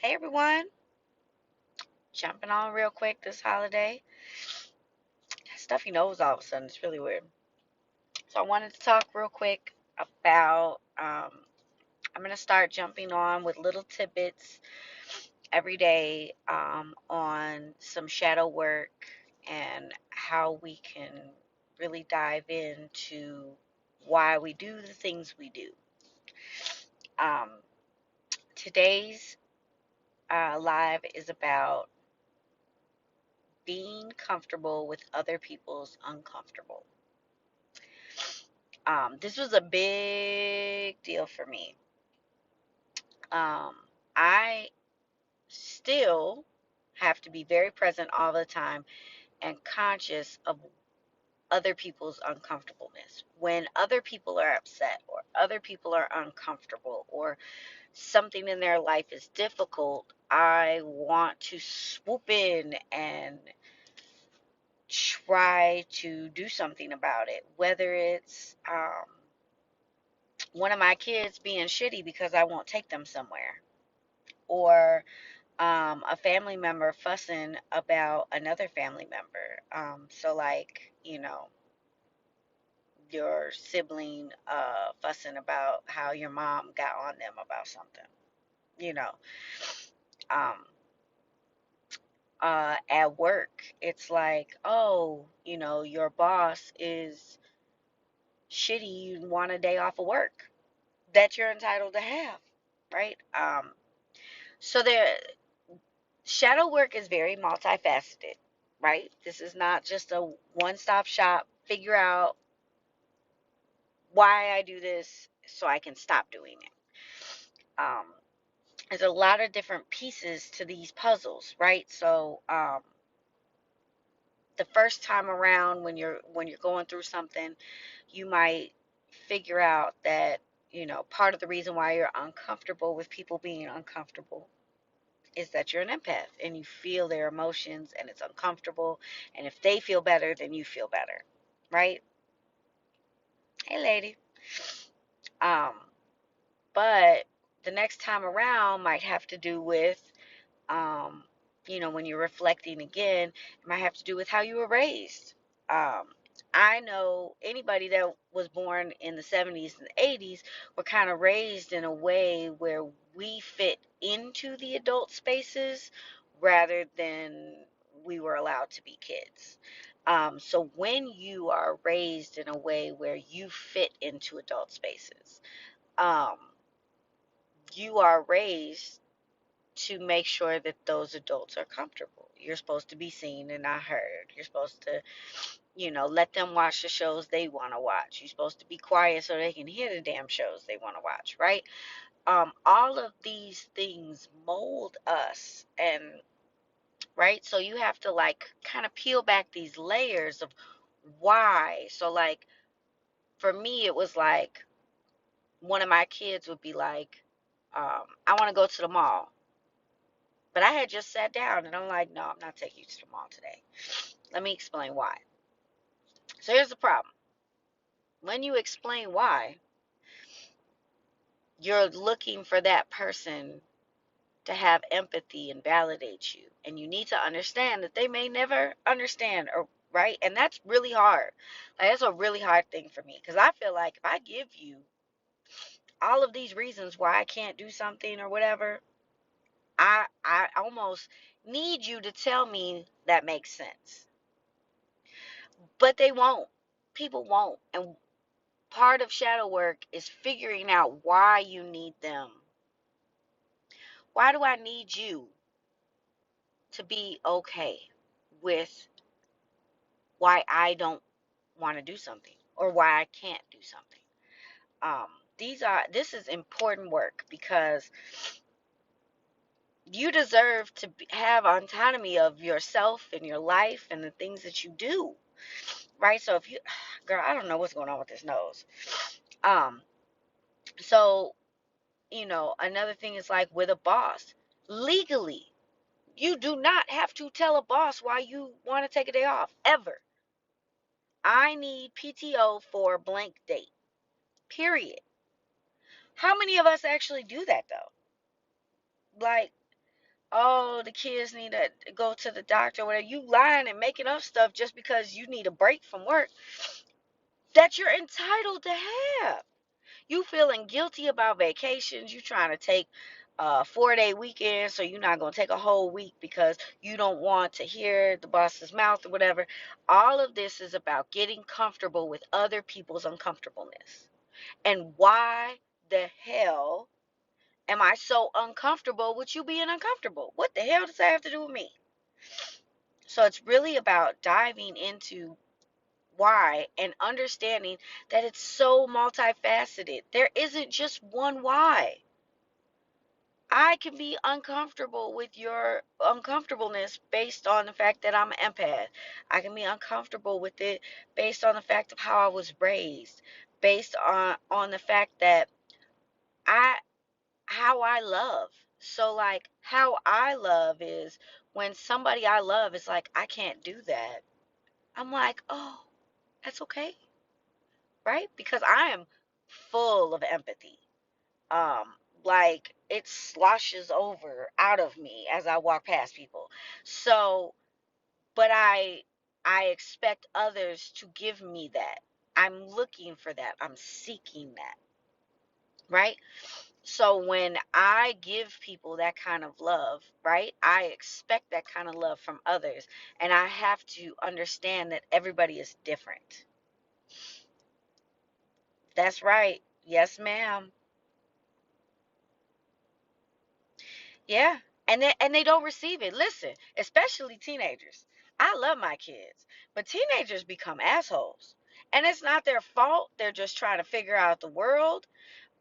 Hey everyone, jumping on real quick this holiday. Stuffy nose all of a sudden, it's really weird. So I wanted to talk real quick about, I'm going to start jumping on with little tidbits every day on some shadow work and how we can really dive into why we do the things we do. Um, Today's live is about being comfortable with other people's uncomfortable. This was a big deal for me. I still have to be very present all the time and conscious of other people's uncomfortableness. When other people are upset or other people are uncomfortable or something in their life is difficult, I want to swoop in and try to do something about it. Whether it's one of my kids being shitty because I won't take them somewhere, or a family member fussing about another family member. So, like, your sibling fussing about how your mom got on them about something, you know. Um, at work, it's like, oh, your boss is shitty, you want a day off of work that you're entitled to have, right? So there, shadow work is very multifaceted, right? This is not just a one-stop shop, figure out why I do this so I can stop doing it. There's a lot of different pieces to these puzzles, right? So the first time around when you're going through something, you might figure out that, part of the reason why you're uncomfortable with people being uncomfortable is that you're an empath and you feel their emotions and it's uncomfortable. And if they feel better, then you feel better, right? Hey, lady. Um, but the next time around might have to do with, um, when you're reflecting again, it might have to do with how you were raised. Um, I know anybody that was born in the 70s and 80s were kind of raised in a way where we fit into the adult spaces rather than we were allowed to be kids. So when you are raised in a way where you fit into adult spaces, um, you are raised to make sure that those adults are comfortable. You're supposed to be seen and not heard. You're supposed to, let them watch the shows they want to watch. You're supposed to be quiet so they can hear the damn shows they want to watch, right? All of these things mold us, and right, so you have to like kind of peel back these layers of why. So like for me, it was like one of my kids would be like, I want to go to the mall. But I had just sat down and I'm like, no, I'm not taking you to the mall today. Let me explain why. So here's the problem. When you explain why, you're looking for that person to have empathy and validate you. And you need to understand that they may never understand, or right? And that's really hard. Like, that's a really hard thing for me because I feel like if I give you all of these reasons why I can't do something or whatever, I almost need you to tell me that makes sense. But they won't. People won't. And part of shadow work is figuring out why you need them. Why do I need you to be okay with why I don't want to do something or why I can't do something? Um, this is important work because you deserve to have autonomy of yourself and your life and the things that you do, right? So if you, girl, I don't know what's going on with this nose. Um, so another thing is like with a boss, legally, you do not have to tell a boss why you want to take a day off, ever. I need PTO for blank date, period. How many of us actually do that though? Like, oh, the kids need to go to the doctor, whatever. You lying and making up stuff just because you need a break from work that you're entitled to have. You feeling guilty about vacations. You trying to take 4-day weekend, so you're not going to take a whole week because you don't want to hear the boss's mouth or whatever. All of this is about getting comfortable with other people's uncomfortableness. And why the hell am I so uncomfortable with you being uncomfortable? What the hell does that have to do with me? So it's really about diving into why and understanding that it's so multifaceted. There isn't just one why. I can be uncomfortable with your uncomfortableness based on the fact that I'm an empath. I can be uncomfortable with it based on the fact of how I was raised, based on the fact that I how I love. So like how I love is when somebody I love is like, I can't do that. I'm like, oh, that's okay, right? Because I am full of empathy. um like it sloshes over out of me as I walk past people. So but I expect others to give me that. I'm looking for that, I'm seeking that, right? So when I give people that kind of love, right, I expect that kind of love from others, and I have to understand that everybody is different. That's right, yes ma'am. Yeah. And they don't receive it. Listen, especially teenagers. I love my kids, but teenagers become assholes. And it's not their fault. They're just trying to figure out the world.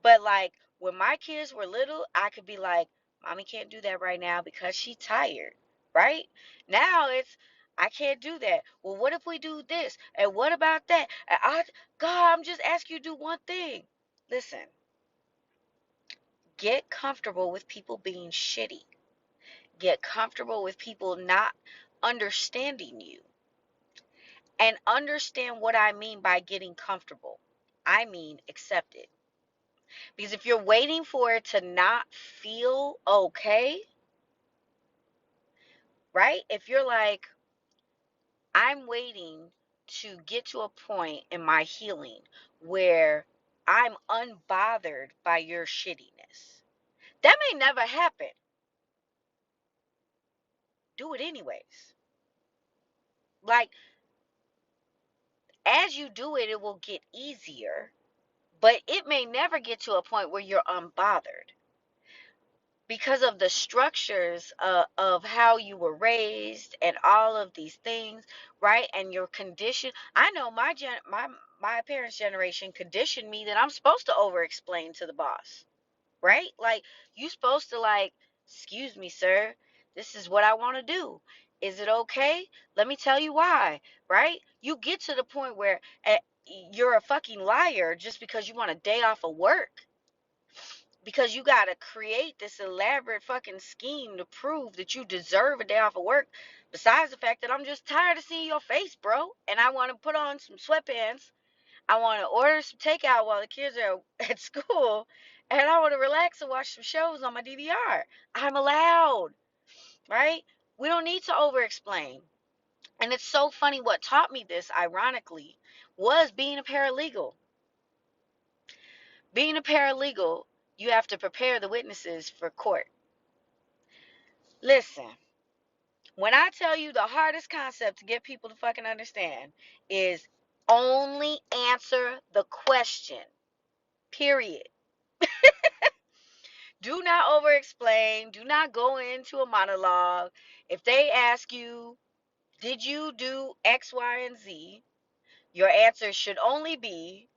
But like when my kids were little, I could be like, "Mommy can't do that right now because she's tired." Right? Now it's I can't do that. Well, what if we do this? And what about that? God, I'm just asking you to do one thing. Listen, get comfortable with people being shitty. Get comfortable with people not understanding you, and understand what I mean by getting comfortable. I mean accept it. Because if you're waiting for it to not feel okay, right? If you're like, I'm waiting to get to a point in my healing where I'm unbothered by your shittiness, that may never happen. Do it anyways. Like, as you do it, it will get easier. But it may never get to a point where you're unbothered because of the structures of how you were raised and all of these things, right? And your condition. I know my parents' generation conditioned me that I'm supposed to over explain to the boss, right? Like you supposed to like, excuse me, sir, this is what I want to do. Is it okay? Let me tell you why, right? You get to the point where you're a fucking liar just because you want a day off of work, because you got to create this elaborate fucking scheme to prove that you deserve a day off of work. Besides the fact that I'm just tired of seeing your face, bro, and I want to put on some sweatpants. I want to order some takeout while the kids are at school, and I want to relax and watch some shows on my DVR. I'm allowed, right? We don't need to over explain. And it's so funny, what taught me this, ironically, was being a paralegal. Being a paralegal, you have to prepare the witnesses for court. Listen, when I tell you the hardest concept to get people to fucking understand is only answer the question. Period. Do not over explain. Do not go into a monologue. If they ask you, did you do X, Y, and Z? Your answer should only be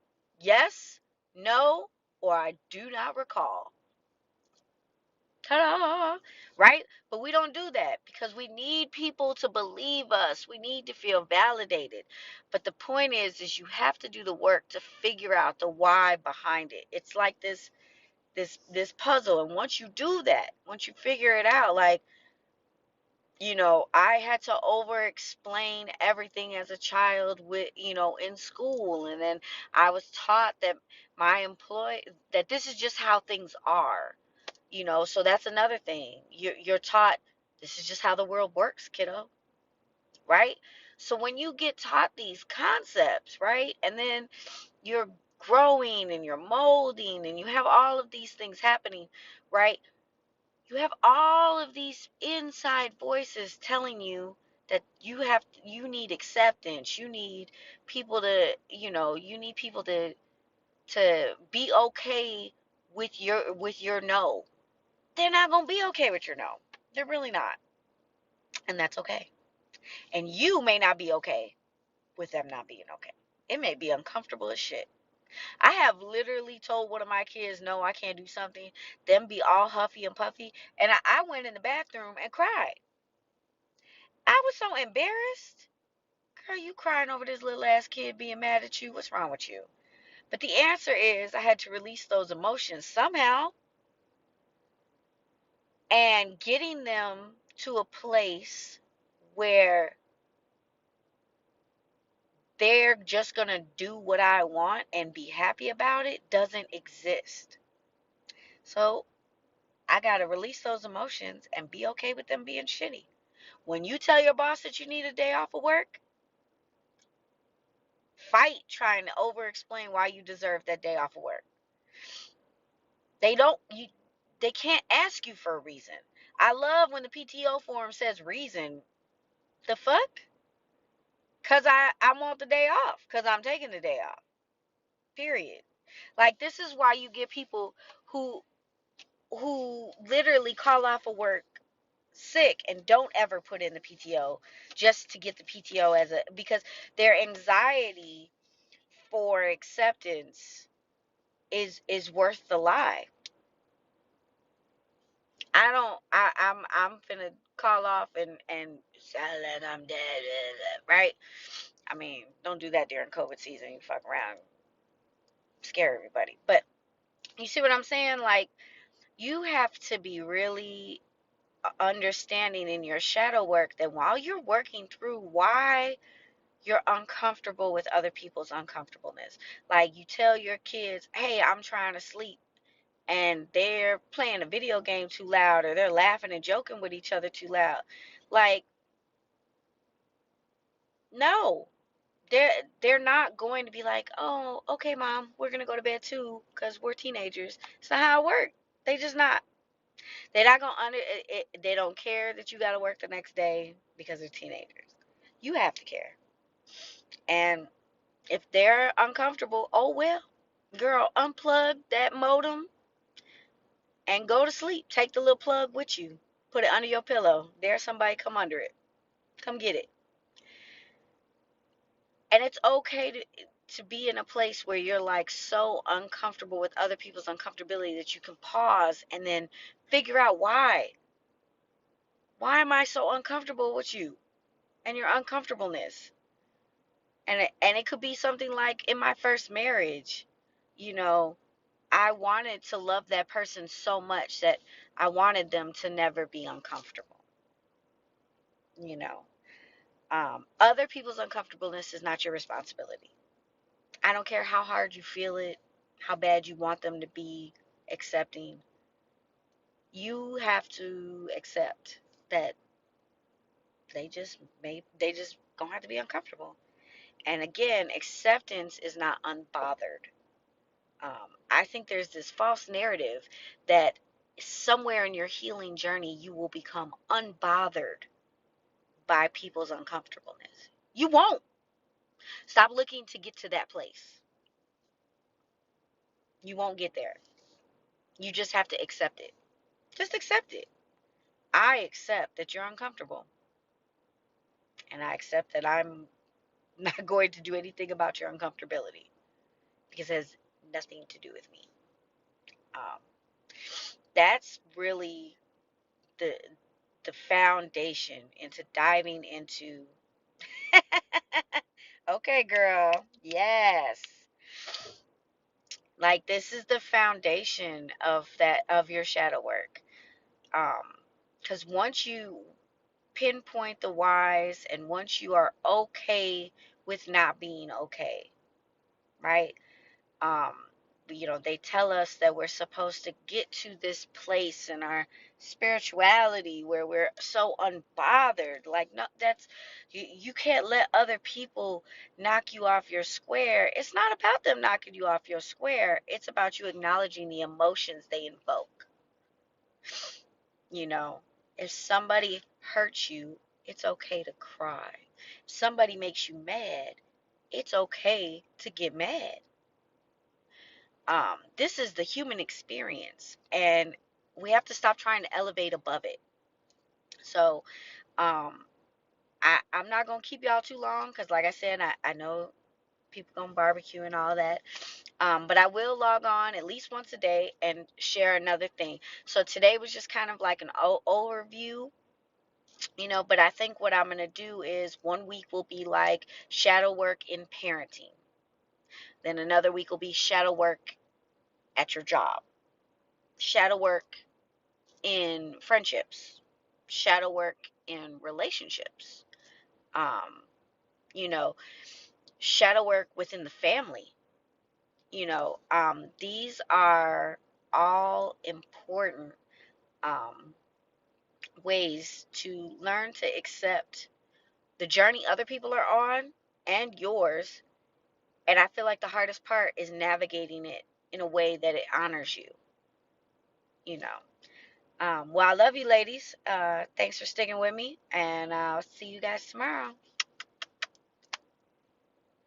yes, no, or I do not recall. Ta-da! Right? But we don't do that because we need people to believe us. We need to feel validated. But the point is you have to do the work to figure out the why behind it. It's like this puzzle. And once you do that, once you figure it out, like, I had to over explain everything as a child with, in school. And then I was taught that my employee, that this is just how things are. So that's another thing. You're taught this is just how the world works, kiddo, right? So when you get taught these concepts, right, and then you're growing and you're molding and you have all of these things happening, right? You have all of these inside voices telling you that you need acceptance. You need people to, you need people to be okay with your no. They're not going to be okay with your no. They're really not. And that's okay. And you may not be okay with them not being okay. It may be uncomfortable as shit. I have literally told one of my kids, no, I can't do something, them be all huffy and puffy. And I went in the bathroom and cried. I was so embarrassed. Girl, you crying over this little ass kid being mad at you? What's wrong with you? But the answer is I had to release those emotions somehow, and getting them to a place where they're just going to do what I want and be happy about it doesn't exist. So I got to release those emotions and be okay with them being shitty. When you tell your boss that you need a day off of work, fight trying to over explain why you deserve that day off of work. They don't you they can't ask you for a reason. I love when the PTO form says reason. The fuck? Cause I want the day off. Cause I'm taking the day off. Period. Like, this is why you get people who literally call off of work sick and don't ever put in the PTO just to get the PTO because their anxiety for acceptance is worth the lie. I'm finna call off and say that I'm dead, right? I mean, don't do that during COVID season. You fuck around, scare everybody. But you see what I'm saying? Like, you have to be really understanding in your shadow work that while you're working through why you're uncomfortable with other people's uncomfortableness. Like, you tell your kids, hey, I'm trying to sleep, and they're playing a video game too loud, or they're laughing and joking with each other too loud. Like, no, they're not going to be like, oh, okay, mom, we're gonna go to bed too because we're teenagers. It's not how it works. They just not. They're not gonna they don't care that you gotta work the next day because they're teenagers. You have to care. And if they're uncomfortable, oh well, girl, unplug that modem and go to sleep. Take the little plug with you. Put it under your pillow. There's somebody, come under it. Come get it. And it's okay to be in a place where you're like so uncomfortable with other people's uncomfortability that you can pause and then figure out why. Why am I so uncomfortable with you and your uncomfortableness? And it could be something like in my first marriage, you know, I wanted to love that person so much that I wanted them to never be uncomfortable. You know, other people's uncomfortableness is not your responsibility. I don't care how hard you feel it, how bad you want them to be accepting. You have to accept that they just gonna have to be uncomfortable. And again, acceptance is not unbothered. I think there's this false narrative that somewhere in your healing journey you will become unbothered by people's uncomfortableness. You won't. Stop looking to get to that place. You won't get there. You just have to accept it. Just accept it. I accept that you're uncomfortable. And I accept that I'm not going to do anything about your uncomfortability because it has nothing to do with me. Um, that's really the the foundation into diving into. Okay, girl. Yes. Like, this is the foundation of your shadow work. Because once you pinpoint the whys and once you are okay with not being okay, right? Um, they tell us that we're supposed to get to this place in our spirituality where we're so unbothered. Like, no, you can't let other people knock you off your square. It's not about them knocking you off your square. It's about you acknowledging the emotions they invoke. You know, if somebody hurts you, it's okay to cry. If somebody makes you mad, it's okay to get mad. This is the human experience, and we have to stop trying to elevate above it. So, um, I'm not gonna keep y'all too long because, like I said, I know people gonna barbecue and all that. But I will log on at least once a day and share another thing. So today was just kind of like an overview, but I think what I'm gonna do is one week will be like shadow work in parenting. Then another week will be shadow work at your job, shadow work in friendships, shadow work in relationships, um, you know, shadow work within the family. These are all important um, ways to learn to accept the journey other people are on and yours. And I feel like the hardest part is navigating it in a way that it honors you, you know. Well, I love you, ladies. Thanks for sticking with me, and I'll see you guys tomorrow.